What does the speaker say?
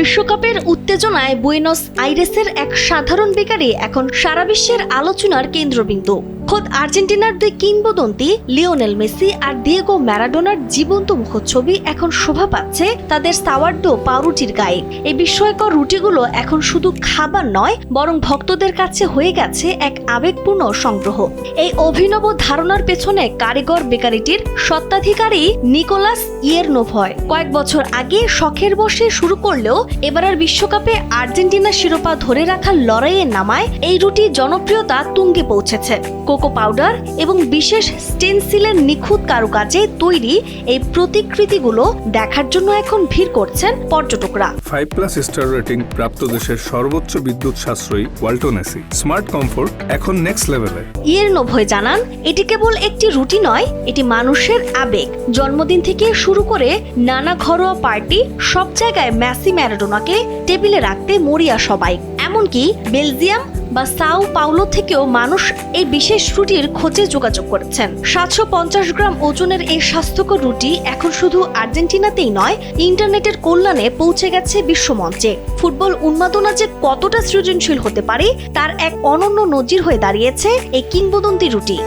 বিশ্বকাপের উত্তেজনায় বুয়েনোস আইরেসের এক সাধারণ বেকারি এখন সারা বিশ্বের আলোচনার কেন্দ্রবিন্দু। খোদ আর্জেন্টিনার দুই কিংবদন্তি লিওনেল মেসি আর দিয়েগো ম্যারাডোনার জীবন্ত মুখচ্ছবি এখন শোভা পাচ্ছে তাদের সাওয়ারডো পাউরুটির গায়ে। এই বিস্ময়কর রুটিগুলো এখন শুধু খাবার নয়, বরং ভক্তদের কাছে হয়ে গেছে এক আবেগপূর্ণ সংগ্রহ। এই অভিনব ধারণার পেছনে কারিগর বেকারিটির স্বত্বাধিকারী নিকোলাস ইয়েরনোভয়। কয়েক বছর আগে শখের বসে শুরু করলেও এবারের বিশ্বকাপে আর্জেন্টিনা শিরোপা ধরে রাখার লড়াইয়ে নামায় এই রুটি জনপ্রিয়তা তুঙ্গে পৌঁছেছে। কোকো পাউডার এবং বিশেষ স্টেনসিলের নিখুঁত কারুকাজে তৈরি এই প্রতিকৃতিগুলো দেখার জন্য এখন ভিড় করছেন পর্যটকরা। 5+ স্টার রেটিং প্রাপ্ত দেশের সর্বোচ্চ বিদ্যুৎ সাশ্রয়ী ওয়ালটন এসি স্মার্ট কমফোর্ট এখন নেক্সট লেভেলে। ইয়েরনোভয় জানান, এটি কেবল একটি রুটি নয়, এটি মানুষের আবেগ। জন্মদিন থেকে শুরু করে নানা ঘরোয়া পার্টি, সব জায়গায় মেসি ম্যারাডোনাকে টেবিলে রাখতে মরিয়া সবাই। এমনকি বেলজিয়াম বা সাও পাউলো থেকেও মানুষ এই বিশেষ রুটির খোঁজে যোগাযোগ করেছেন। 750 গ্রাম ওজনের এই স্বাস্থ্যকর রুটি এখন শুধু আর্জেন্টিনাতেই নয়, ইন্টারনেটের কল্যাণে পৌঁছে গেছে বিশ্বমঞ্চে। ফুটবল উন্মাদনা যে কতটা সৃজনশীল হতে পারে তার এক অনন্য নজির হয়ে দাঁড়িয়েছে এই কিংবদন্তি রুটি।